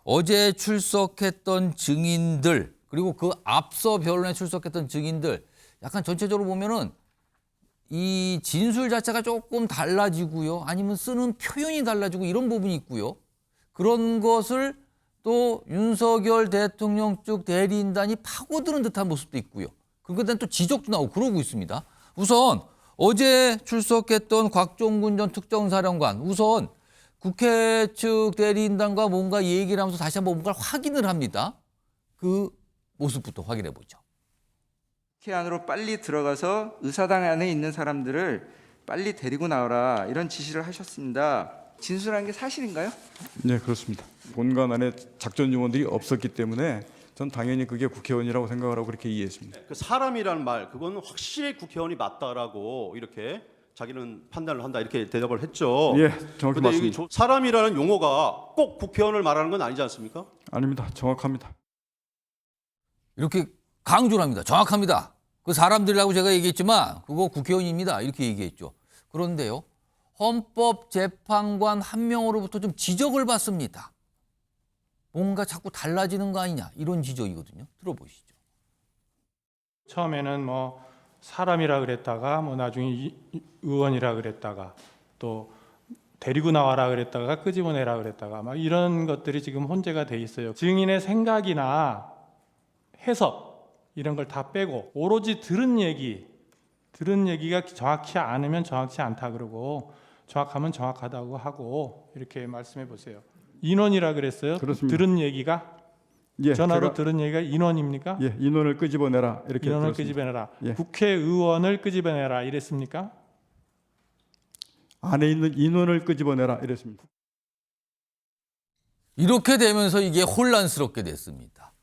어제 출석했던 증인들 그리고 그 앞서 변론에 출석했던 증인들 약간 전체적으로 보면은 이 진술 자체가 조금 달라지고요. 아니면 쓰는 표현이 달라지고 이런 부분이 있고요. 그런 것을 또 윤석열 대통령 쪽 대리인단이 파고드는 듯한 모습도 있고요. 그거에 대한 또 지적도 나오고 그러고 있습니다. 우선 어제 출석했던 곽종군 전 특정사령관 우선 국회 측 대리인단과 뭔가 얘기를 하면서 다시 한번 뭔가 확인을 합니다. 그 모습부터 확인해 보죠. 국회 안으로 빨리 들어가서 의사당 안에 있는 사람들을 빨리 데리고 나오라 이런 지시를 하셨습니다. 진술한 게 사실인가요? 네, 그렇습니다. 본관 안에 작전 요원들이 없었기 때문에 전 당연히 그게 국회의원이라고 생각을 하고 그렇게 이해했습니다. 그 사람이라는 말 그건 확실히 국회의원이 맞다라고 이렇게 자기는 판단을 한다 이렇게 대답을 했죠. 예, 정확히 근데 맞습니다. 여기 사람이라는 용어가 꼭 국회의원을 말하는 건 아니지 않습니까? 아닙니다. 정확합니다. 이렇게 강조를 합니다. 정확합니다. 그 사람들이라고 제가 얘기했지만 그거 국회의원입니다. 이렇게 얘기했죠. 그런데요. 헌법재판관 한 명으로부터 좀 지적을 받습니다. 뭔가 자꾸 달라지는 거 아니냐 이런 지적이거든요. 들어보시죠. 처음에는 뭐 사람이라 그랬다가 뭐 나중에 의원이라 그랬다가 또 데리고 나와라 그랬다가 끄집어내라 그랬다가 막 이런 것들이 지금 혼재가 돼 있어요. 증인의 생각이나 해석 이런 걸 다 빼고 오로지 들은 얘기가 정확히 않으면 정확치 않다 그러고 정확하면 정확하다고 하고 이렇게 말씀해 보세요. 인원이라 그랬어요? 그렇습니다. 들은 얘기가 예, 전화로 제가, 들은 얘기가 인원입니까? 예, 인원을 끄집어내라 이렇게 인원을 들었습니다. 끄집어내라. 예. 국회의원을 끄집어내라 이랬습니까? 안에 있는 인원을 끄집어내라 이랬습니다. 이렇게 되면서 이게 혼란스럽게 됐습니다.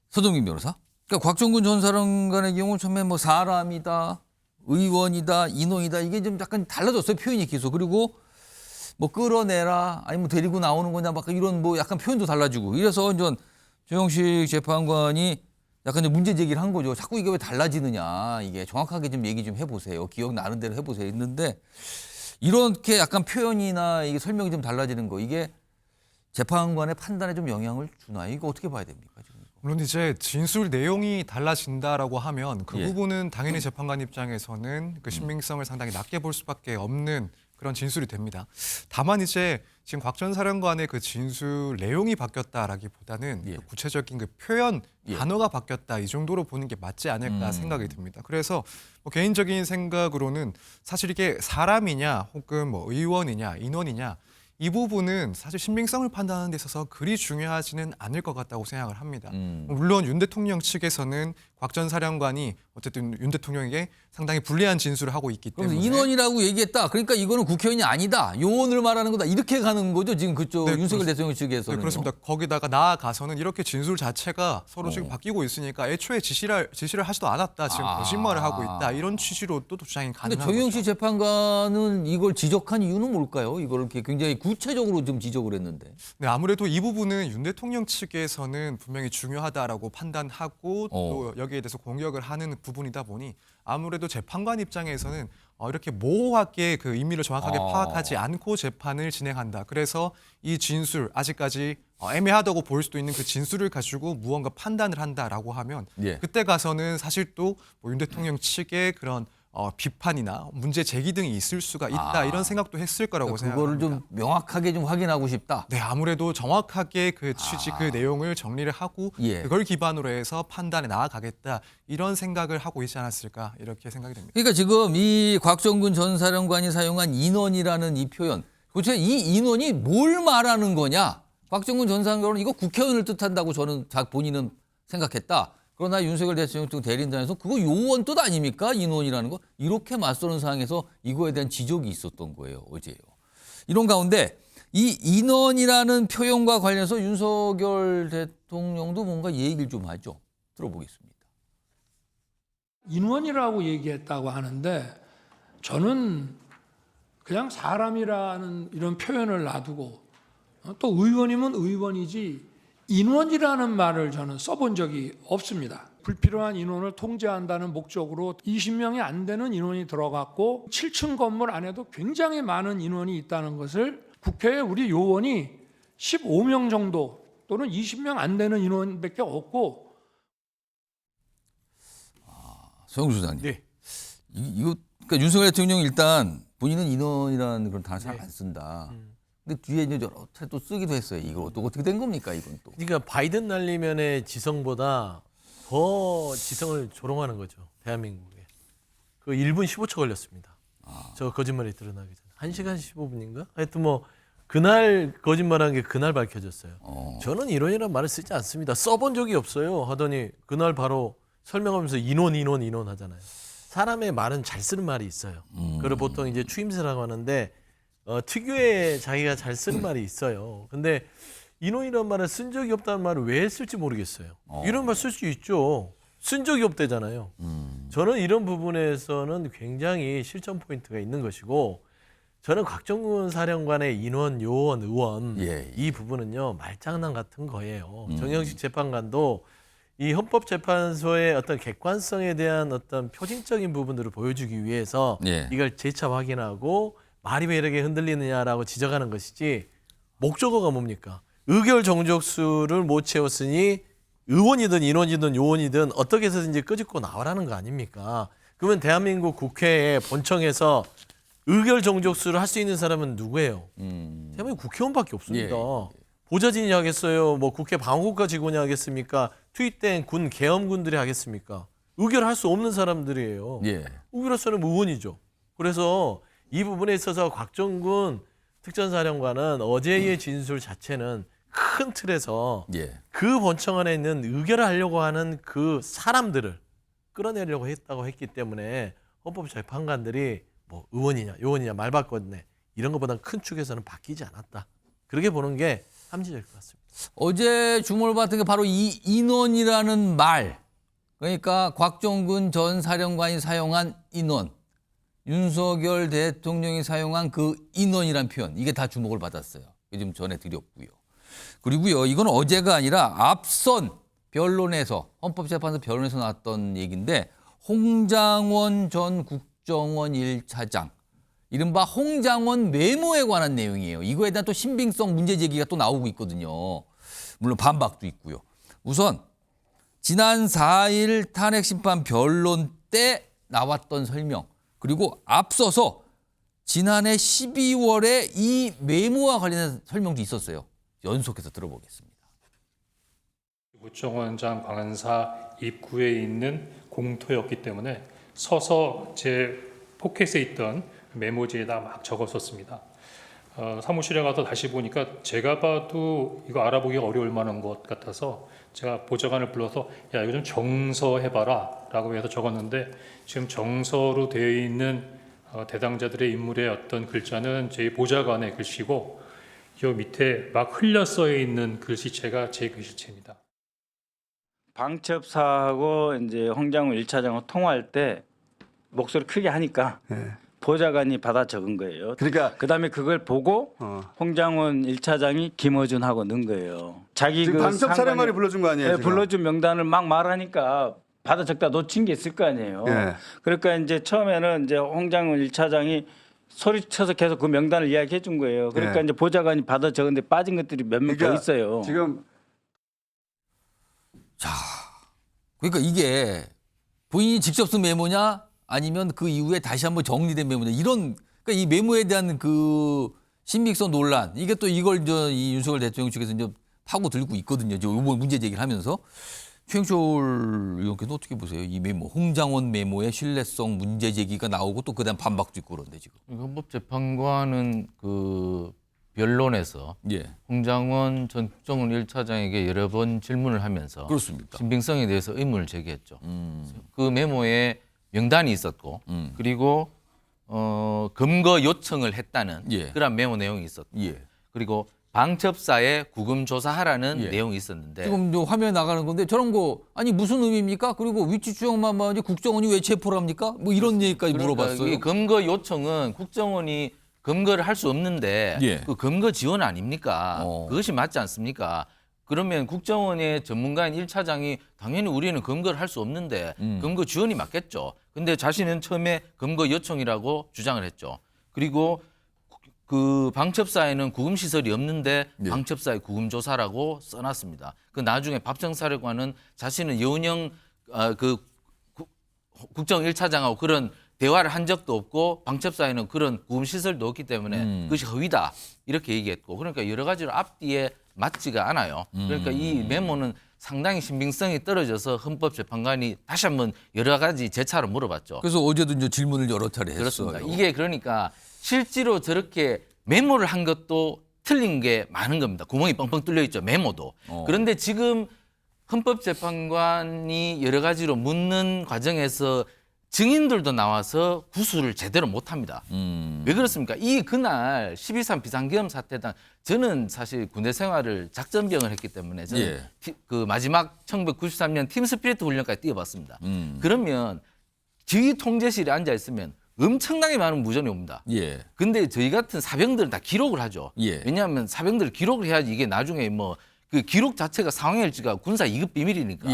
서동민 변호사. 그러니까 곽종군 전 사령관의 경우 처음에 뭐 사람이다, 의원이다, 인원이다 이게 좀 약간 달라졌어요. 표현이 계속. 그리고 뭐 끌어내라 아니면 데리고 나오는 거냐 막 이런 뭐 약간 표현도 달라지고 이래서 이제 조영식 재판관이 약간 문제 제기를 한 거죠. 자꾸 이게 왜 달라지느냐 이게 정확하게 좀 얘기 좀 해보세요. 기억나는 대로 해보세요. 했는데 이렇게 약간 표현이나 이게 설명이 좀 달라지는 거 이게 재판관의 판단에 좀 영향을 주나요? 이거 어떻게 봐야 됩니까? 지금? 물론 이제 진술 내용이 달라진다라고 하면 그 예. 부분은 당연히 재판관 입장에서는 그 신빙성을 상당히 낮게 볼 수밖에 없는 그런 진술이 됩니다. 다만 이제 지금 곽 전 사령관의 그 진술 내용이 바뀌었다라기보다는 예. 그 구체적인 그 표현 예. 단어가 바뀌었다 이 정도로 보는 게 맞지 않을까 음. 생각이 듭니다. 그래서 뭐 개인적인 생각으로는 사실 이게 사람이냐 혹은 뭐 의원이냐 인원이냐 이 부분은 사실 신빙성을 판단하는 데 있어서 그리 중요하지는 않을 것 같다고 생각을 합니다. 물론 윤 대통령 측에서는 곽 전 사령관이 어쨌든 윤 대통령에게 상당히 불리한 진술을 하고 있기 그래서 때문에 인원이라고 얘기했다. 그러니까 이거는 국회의원이 아니다. 요원을 말하는 거다. 이렇게 가는 거죠. 지금 그쪽 네, 윤석열 대통령 측에서는. 네, 그렇습니다. 거기다가 나아가서는 이렇게 진술 자체가 서로 지금 바뀌고 있으니까 애초에 지시를 하지도 않았다. 지금 거짓말을 하고 있다. 이런 취지로 또 주장이 근데 가능한 조영식 거죠. 재판관은 이걸 지적한 이유는 뭘까요? 이걸 이렇게 굉장히 구체적으로 좀 지적을 했는데. 네, 아무래도 이 부분은 윤 대통령 측에서는 분명히 중요하다라고 판단하고 또 여기에 대해서 공격을 하는 부분이다 보니 아무래도 재판관 입장에서는 이렇게 모호하게 그 의미를 정확하게 파악하지 않고 재판을 진행한다. 그래서 이 진술 아직까지 애매하다고 보일 수도 있는 그 진술을 가지고 무언가 판단을 한다라고 하면 예. 그때 가서는 사실 또 윤 대통령 측의 그런 비판이나 문제 제기 등이 있을 수가 있다 이런 생각도 했을 거라고 그러니까 그거를 생각합니다. 좀 명확하게 좀 확인하고 싶다. 네, 아무래도 정확하게 그 취지, 그 내용을 정리를 하고 예. 그걸 기반으로 해서 판단에 나아가겠다 이런 생각을 하고 있지 않았을까 이렇게 생각이 됩니다. 그러니까 지금 이 곽정근 전 사령관이 사용한 인원이라는 이 표현. 도대체 이 인원이 뭘 말하는 거냐? 곽정근 전 사령관은 이거 국회의원을 뜻한다고 저는 본인은 생각했다. 그러나 윤석열 대통령 대리인단에서 그거 요원 뜻 아닙니까? 인원이라는 거. 이렇게 맞서는 상황에서 이거에 대한 지적이 있었던 거예요. 어제요. 이런 가운데 이 인원이라는 표현과 관련해서 윤석열 대통령도 뭔가 얘기를 좀 하죠. 들어보겠습니다. 인원이라고 얘기했다고 하는데 저는 그냥 사람이라는 이런 표현을 놔두고 또 의원이면 의원이지 인원이라는 말을 저는 써본 적이 없습니다. 불필요한 인원을 통제한다는 목적으로 20명이 안 되는 인원이 들어갔고 7층 건물 안에도 굉장히 많은 인원이 있다는 것을 국회에 우리 요원이 15명 정도 또는 20명 안 되는 인원밖에 없고. 서영주 소장님. 네. 이거 그러니까 윤석열 대통령이 일단 본인은 인원이라는 그런 단어 잘 안 쓴다. 근데 뒤에 이제 여러 차례 또 쓰기도 했어요. 이거 또 어떻게 된 겁니까 이건 또? 그러니까 바이든 날리면의 지성보다 더 지성을 조롱하는 거죠. 대한민국에. 그 1분 15초 걸렸습니다. 저 거짓말이 드러나기 전에. 1시간 15분인가? 하여튼 뭐 그날 거짓말한 게 그날 밝혀졌어요. 저는 이론이란 말을 쓰지 않습니다. 써본 적이 없어요. 하더니 그날 바로 설명하면서 인원 하잖아요. 사람의 말은 잘 쓰는 말이 있어요. 그걸 보통 이제 추임새라고 하는데 특유의 자기가 잘 쓰는 말이 있어요. 근데 인원이라는 말을 쓴 적이 없다는 말을 왜 쓸지 모르겠어요. 이런 말 쓸 수 있죠. 쓴 적이 없대잖아요. 저는 이런 부분에서는 굉장히 실전 포인트가 있는 것이고 저는 곽정근 사령관의 인원, 요원, 의원 예. 이 부분은요 말장난 같은 거예요. 정영식 재판관도 이 헌법재판소의 어떤 객관성에 대한 어떤 표징적인 부분들을 보여주기 위해서 예. 이걸 재차 확인하고 말이 왜 이렇게 흔들리느냐라고 지적하는 것이지 목적어가 뭡니까? 의결 정족수를 못 채웠으니 의원이든 인원이든 요원이든 어떻게 해서든지 끄집고 나와라는 거 아닙니까? 그러면 대한민국 국회에 본청에서 의결 정족수를 할 수 있는 사람은 누구예요? 대한민국 국회의원밖에 없습니다. 보좌진이 하겠어요? 뭐 국회 방어국가 직원이 하겠습니까? 투입된 군 계엄군들이 하겠습니까? 의결할 수 없는 사람들이에요. 예. 의결할 사람은 의원이죠. 그래서 이 부분에 있어서 곽정근 특전사령관은 어제의 진술 자체는 큰 틀에서 예. 그 본청 안에 있는 의결을 하려고 하는 그 사람들을 끌어내려고 했다고 했기 때문에 헌법재판관들이 뭐 의원이냐 요원이냐 말 바꿨네 이런 것보다는 큰 축에서는 바뀌지 않았다. 그렇게 보는 게 합리적일 것 같습니다. 어제 주목을 받은 게 바로 이 인원이라는 말. 그러니까 곽정근 전 사령관이 사용한 인원. 윤석열 대통령이 사용한 그 인원이란 표현. 이게 다 주목을 받았어요. 요즘 전해드렸고요. 그리고요. 이건 어제가 아니라 앞선 변론에서 헌법재판소 변론에서 나왔던 얘기인데 홍장원 전 국정원 1차장. 이른바 홍장원 메모에 관한 내용이에요. 이거에 대한 또 신빙성 문제 제기가 또 나오고 있거든요. 물론 반박도 있고요. 우선 지난 4일 탄핵심판 변론 때 나왔던 설명 그리고 앞서서 지난해 12월에 이 메모와 관련된 설명도 있었어요. 연속해서 들어보겠습니다. 국정원장 광안사 입구에 있는 공터였기 때문에 서서 제 포켓에 있던 메모지에다 막 적었었습니다. 사무실에 가서 다시 보니까 제가 봐도 이거 알아보기가 어려울 만한 것 같아서 제가 보좌관을 불러서 야 이거 좀 정서해봐라 라고 해서 적었는데 지금 정서로 되어 있는 대당자들의 인물의 어떤 글자는 제 보좌관의 글씨고 이 밑에 막 흘려 써 있는 글씨체가 제 글씨체입니다. 방첩사하고 이제 홍장훈 1차장하고 통화할 때 목소리 크게 하니까 보좌관이 받아 적은 거예요. 그러니까 그다음에 그걸 보고 홍장훈 1차장이 김어준하고 넣은 거예요. 자기 지금 그 방첩 사령관이 불러준 거 아니에요? 네, 지금? 불러준 명단을 막 말하니까 받아 적다 놓친 게 있을 거 아니에요. 예. 그러니까 이제 처음에는 이제 홍장훈 1차장이 소리쳐서 계속 그 명단을 이야기해 준 거예요. 그러니까 예. 이제 보좌관이 받아 적은데 빠진 것들이 몇 명 더 그러니까 있어요. 지금 자, 그러니까 이게 본인이 직접 쓴 메모냐 아니면 그 이후에 다시 한번 정리된 메모냐 이런 그러니까 이 메모에 대한 그 신빙성 논란 이게 또 이걸 이 윤석열 대통령 측에서 이제 파고 들고 있거든요. 이제 이번 문제 제기를 하면서 최영철 의원께서 어떻게 보세요? 이 메모 홍장원 메모의 신뢰성 문제 제기가 나오고 또 그다음 반박도 있고 그런데 지금. 헌법재판관은 그 변론에서 예. 홍장원 전 국정원 1차장에게 여러 번 질문을 하면서 그렇습니까? 신빙성에 대해서 의문을 제기했죠. 그 메모에 명단이 있었고 그리고 검거 요청을 했다는 예. 그런 메모 내용이 있었고 예. 그리고 방첩사에 구금 조사하라는 예. 내용이 있었는데 지금 저 화면에 나가는 건데 저런 거 아니 무슨 의미입니까? 그리고 위치 추정만 봐야지 국정원이 왜 체포를 합니까? 뭐 이런 얘기까지 물어봤어요. 이 검거 요청은 국정원이 검거를 할 수 없는데 예. 그 검거 지원 아닙니까? 그것이 맞지 않습니까? 그러면 국정원의 전문가인 1차장이 당연히 우리는 검거를 할 수 없는데 검거 지원이 맞겠죠. 근데 자신은 처음에 검거 요청이라고 주장을 했죠. 그리고 그 방첩사에는 구금 시설이 없는데 네. 방첩사의 구금 조사라고 써놨습니다. 그 나중에 밥정사령관은 자신은 여운형 국정 1차장하고 그런 대화를 한 적도 없고 방첩사에는 그런 구금 시설도 없기 때문에 그것이 허위다 이렇게 얘기했고, 그러니까 여러 가지로 앞뒤에 맞지가 않아요. 그러니까 이 메모는 상당히 신빙성이 떨어져서 헌법재판관이 다시 한번 여러 가지 재차로 물어봤죠. 그래서 어제도 이제 질문을 여러 차례 했어요. 그렇습니다. 이게 그러니까 실제로 저렇게 메모를 한 것도 틀린 게 많은 겁니다. 구멍이 뻥뻥 뚫려 있죠. 메모도. 그런데 지금 헌법재판관이 여러 가지로 묻는 과정에서 증인들도 나와서 구술을 제대로 못합니다. 왜 그렇습니까? 그날 12.3 비상계엄 사태당 저는 사실 군대 생활을 작전병을 했기 때문에 저는 그 마지막 1993년 팀 스피리트 훈련까지 뛰어봤습니다. 그러면 지휘 통제실에 앉아 있으면 엄청나게 많은 무전이 옵니다. 근데 저희 같은 사병들은 다 기록을 하죠. 왜냐하면 사병들 기록을 해야지 이게 나중에 뭐 그 기록 자체가 상황일지가 군사 2급 비밀이니까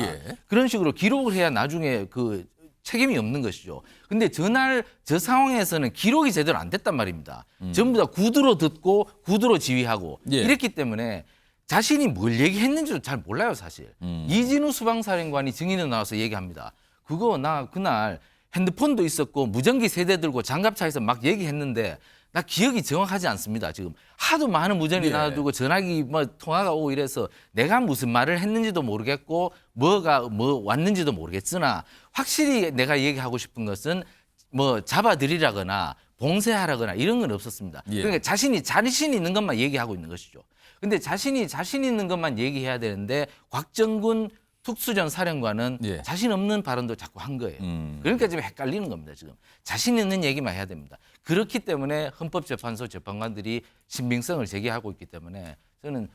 그런 식으로 기록을 해야 나중에 그 책임이 없는 것이죠. 근데 저날 저 상황에서는 기록이 제대로 안 됐단 말입니다. 전부 다 구두로 듣고 구두로 지휘하고 이랬기 때문에 자신이 뭘 얘기했는지도 잘 몰라요, 사실. 이진우 수방사령관이 증인으로 나와서 얘기합니다. 그거 나 그날 핸드폰도 있었고 무전기 세대 들고 장갑차에서 막 얘기했는데 나 기억이 정확하지 않습니다. 지금 하도 많은 무전이 놔두고 전화기 뭐 통화가 오고 이래서 내가 무슨 말을 했는지도 모르겠고 뭐가 뭐 왔는지도 모르겠으나 확실히 내가 얘기하고 싶은 것은 뭐 잡아들이라거나 봉쇄하라거나 이런 건 없었습니다. 그러니까 자신이 자신 있는 것만 얘기하고 있는 것이죠. 근데 자신이 자신 있는 것만 얘기해야 되는데 곽정군 특수전 사령관은 자신 없는 발언도 자꾸 한 거예요. 그러니까 지금 헷갈리는 겁니다. 지금 자신 있는 얘기만 해야 됩니다. 그렇기 때문에 헌법재판소 재판관들이 신빙성을 제기하고 있기 때문에 저는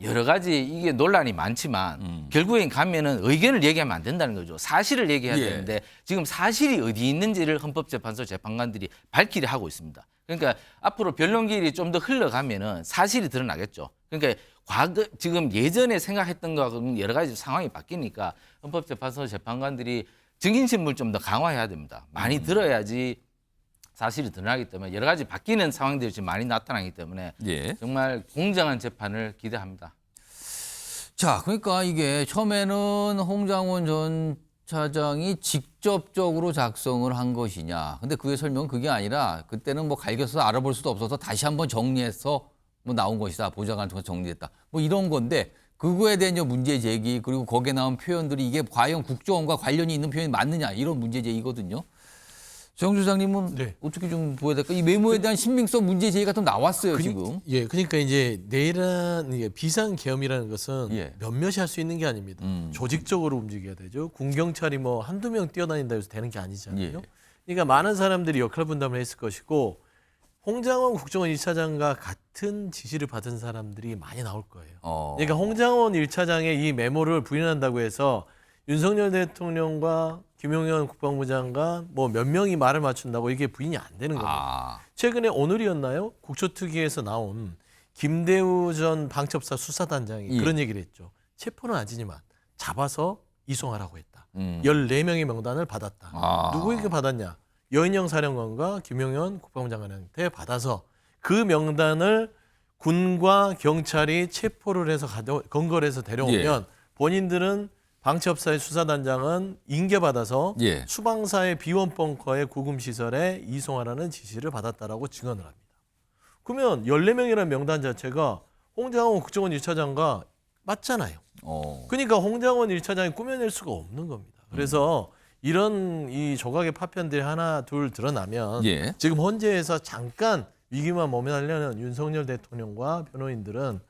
여러 가지 이게 논란이 많지만 결국엔 가면은 의견을 얘기하면 안 된다는 거죠. 사실을 얘기해야 되는데 지금 사실이 어디 있는지를 헌법재판소 재판관들이 밝히려 하고 있습니다. 그러니까 앞으로 변론기일이 좀 더 흘러가면은 사실이 드러나겠죠. 그러니까 과거 지금 예전에 생각했던 거하고는 여러 가지 상황이 바뀌니까 헌법재판소 재판관들이 증인신문을 좀 더 강화해야 됩니다. 많이 들어야지 사실이 드러나기 때문에 여러 가지 바뀌는 상황들이 지금 많이 나타나기 때문에 정말 공정한 재판을 기대합니다. 자, 그러니까 이게 처음에는 홍장원 전 차장이 직접적으로 작성을 한 것이냐. 근데 그의 설명은 그게 아니라 그때는 뭐 갈겨서 알아볼 수도 없어서 다시 한번 정리해서 뭐 나온 것이다. 보좌관을 통해서 정리했다. 뭐 이런 건데 그거에 대한 문제 제기 그리고 거기에 나온 표현들이 이게 과연 국정원과 관련이 있는 표현이 맞느냐 이런 문제 제기거든요. 정주 장님은 어떻게 좀 보여야 될까? 이 메모에 대한 신빙성 문제 제기가 좀 나왔어요, 지금. 그러니까 이제 내일은 비상계엄이라는 것은 몇몇이 할 수 있는 게 아닙니다. 조직적으로 움직여야 되죠. 군경찰이 뭐 한두 명 뛰어다닌다 해서 되는 게 아니잖아요. 그러니까 많은 사람들이 역할 분담을 했을 것이고 홍장원 국정원 1차장과 같은 지시를 받은 사람들이 많이 나올 거예요. 그러니까 홍장원 1차장의 이 메모를 부인한다고 해서 윤석열 대통령과 김용현 국방부 장관 뭐 몇 명이 말을 맞춘다고 이게 부인이 안 되는 겁니다. 최근에 오늘이었나요? 국조특위에서 나온 김대우 전 방첩사 수사단장이 그런 얘기를 했죠. 체포는 아니지만 잡아서 이송하라고 했다. 14명의 명단을 받았다. 누구에게 받았냐? 여인영 사령관과 김용현 국방부 장관한테 받아서 그 명단을 군과 경찰이 체포를 해서 건거를 해서 데려오면 본인들은 방첩사의 수사단장은 인계받아서 수방사의 비원 벙커의 구금시설에 이송하라는 지시를 받았다라고 증언을 합니다. 그러면 14명이라는 명단 자체가 홍장원 국정원 1차장과 맞잖아요. 그러니까 홍장원 1차장이 꾸며낼 수가 없는 겁니다. 그래서 이런 이 조각의 파편들이 하나 둘 드러나면 지금 헌재에서 잠깐 위기만 모면하려는 윤석열 대통령과 변호인들은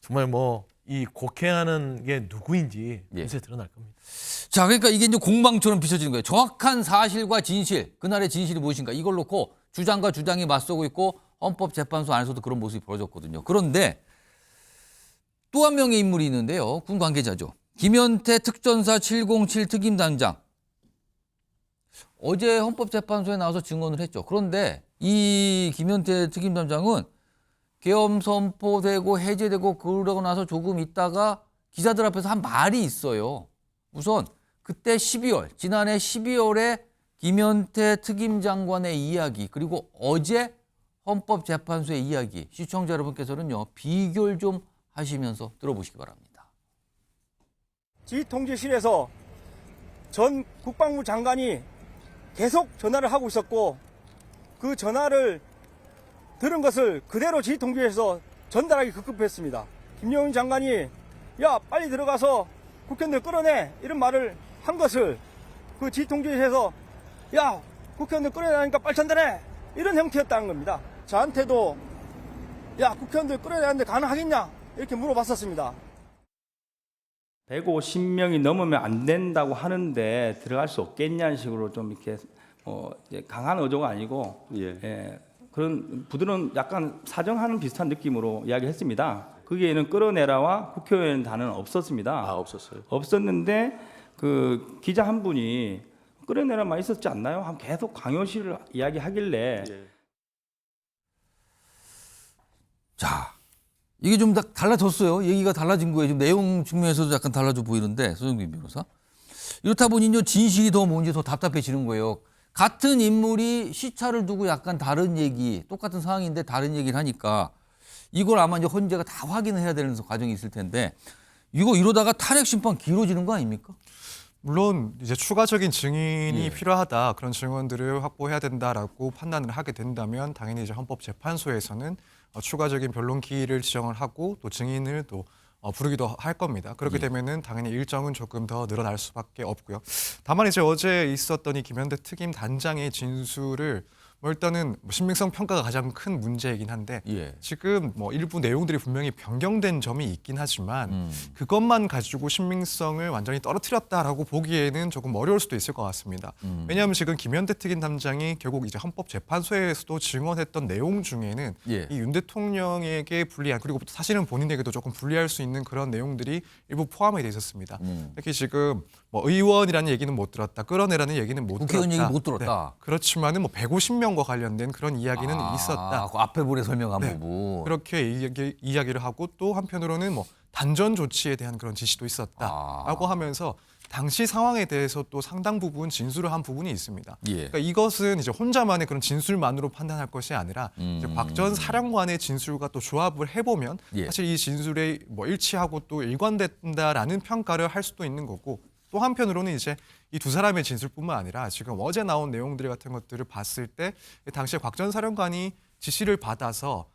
정말 뭐 이 곡해하는 게 누구인지 요새 드러날 겁니다. 자, 그러니까 이게 이제 공방처럼 비춰지는 거예요. 정확한 사실과 진실, 그날의 진실이 무엇인가 이걸 놓고 주장과 주장이 맞서고 있고 헌법재판소 안에서도 그런 모습이 벌어졌거든요. 그런데 또 한 명의 인물이 있는데요. 군 관계자죠. 김현태 특전사 707 특임단장. 어제 헌법재판소에 나와서 증언을 했죠. 그런데 이 김현태 특임단장은 계엄 선포되고 해제되고 그러고 나서 조금 있다가 기자들 앞에서 한 말이 있어요. 우선 그때 지난해 12월에 김현태 특임장관의 이야기 그리고 어제 헌법재판소의 이야기 시청자 여러분께서는요 비교를 좀 하시면서 들어보시기 바랍니다. 지휘통제실에서 전 국방부 장관이 계속 전화를 하고 있었고 그 전화를 들은 것을 그대로 지휘통제실에서 전달하기 급급했습니다. 김영훈 장관이 야 빨리 들어가서 국회의원들 끌어내 이런 말을 한 것을 그 지휘통제실에서 야 국회의원들 끌어내니까 빨리 전달해 이런 형태였다는 겁니다. 저한테도 야 국회의원들 끌어내는데 가능하겠냐 이렇게 물어봤었습니다. 150명이 넘으면 안 된다고 하는데 들어갈 수 없겠냐는 식으로 좀 이렇게 이제 강한 어조가 아니고 그런 부드러운 약간 사정하는 비슷한 느낌으로 이야기했습니다. 거기에는 끌어내라와 국회의원 단어는 없었습니다. 아, 없었어요. 없었는데 그 기자 한 분이 끌어내라만 있었지 않나요? 하면 계속 강요실을 이야기하길래 자, 이게 좀 달라졌어요. 얘기가 달라진 거예요. 지금 내용 측면에서도 약간 달라져 보이는데 서정민 변호사. 이렇다 보니요 진실이 더 뭔지 더 답답해지는 거예요. 같은 인물이 시차를 두고 약간 다른 얘기, 똑같은 상황인데 다른 얘기를 하니까 이걸 아마 이제 헌재가 다 확인을 해야 되는 과정이 있을 텐데 이거 이러다가 탄핵 심판 길어지는 거 아닙니까? 물론 이제 추가적인 증인이 예. 필요하다, 그런 증언들을 확보해야 된다라고 판단을 하게 된다면 당연히 이제 헌법재판소에서는 추가적인 변론 기일을 지정을 하고 또 증인을 또 부르기도 할 겁니다. 그렇게 되면은 당연히 일정은 조금 더 늘어날 수밖에 없고요. 다만 이제 어제 있었던 이 김현대 특임 단장의 진술을 일단은 신빙성 평가가 가장 큰 문제이긴 한데 예. 지금 일부 내용들이 분명히 변경된 점이 있긴 하지만 그것만 가지고 신빙성을 완전히 떨어뜨렸다라고 보기에는 조금 어려울 수도 있을 것 같습니다. 왜냐하면 지금 김현대 특임 담장이 결국 이제 헌법재판소에서도 증언했던 내용 중에는 예. 이 윤 대통령에게 불리한, 그리고 사실은 본인에게도 조금 불리할 수 있는 그런 내용들이 일부 포함이 돼 있었습니다. 특히 지금 의원이라는 얘기는 못 들었다, 끌어내라는 얘기는 못 국회의원 들었다. 얘기 못 들었다. 네. 그렇지만은 150명과 관련된 그런 이야기는 있었다. 그 앞에 볼에 설명한 네. 부분. 그렇게 이야기를 하고 또 한편으로는 단전 조치에 대한 그런 지시도 있었다라고 하면서 당시 상황에 대해서 또 상당 부분 진술을 한 부분이 있습니다. 예. 그러니까 이것은 이제 혼자만의 그런 진술만으로 판단할 것이 아니라 이제 곽 전 사령관의 진술과 또 조합을 해보면 예. 사실 이 진술에 일치하고 또 일관된다라는 평가를 할 수도 있는 거고, 또 한편으로는 이제 이 두 사람의 진술뿐만 아니라 지금 어제 나온 내용들 같은 것들을 봤을 때 당시에 곽 전 사령관이 지시를 받아서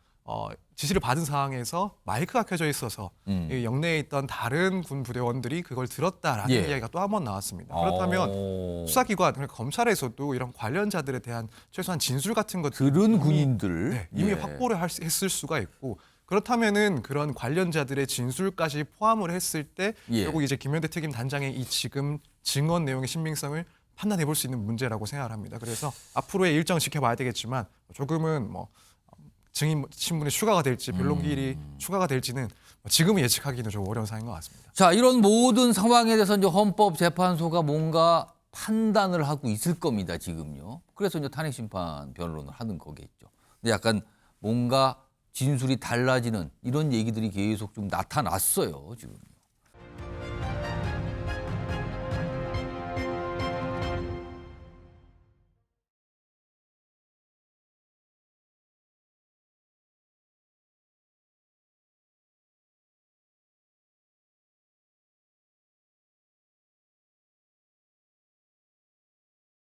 지시를 받은 상황에서 마이크가 켜져 있어서 이 영내에 있던 다른 군 부대원들이 그걸 들었다라는 예. 이야기가 또 한 번 나왔습니다. 그렇다면 수사기관, 그러니까 검찰에서도 이런 관련자들에 대한 최소한 진술 같은 것들 들은 군인들 이미 예. 확보를 했을 수가 있고, 그렇다면은 그런 관련자들의 진술까지 포함을 했을 때 예. 결국 이제 김현대 특임 단장의 이 지금 증언 내용의 신빙성을 판단해 볼 수 있는 문제라고 생각을 합니다. 그래서 앞으로의 일정 지켜봐야 되겠지만 조금은 증인 신문이 추가가 될지 변론 기일이 추가가 될지는 지금은 예측하기는 좀 어려운 상황인 것 같습니다. 자, 이런 모든 상황에 대해서 이제 헌법재판소가 뭔가 판단을 하고 있을 겁니다, 지금요. 그래서 이제 탄핵 심판 변론을 하는 거겠죠. 근데 약간 뭔가 진술이 달라지는 이런 얘기들이 계속 좀 나타났어요, 지금.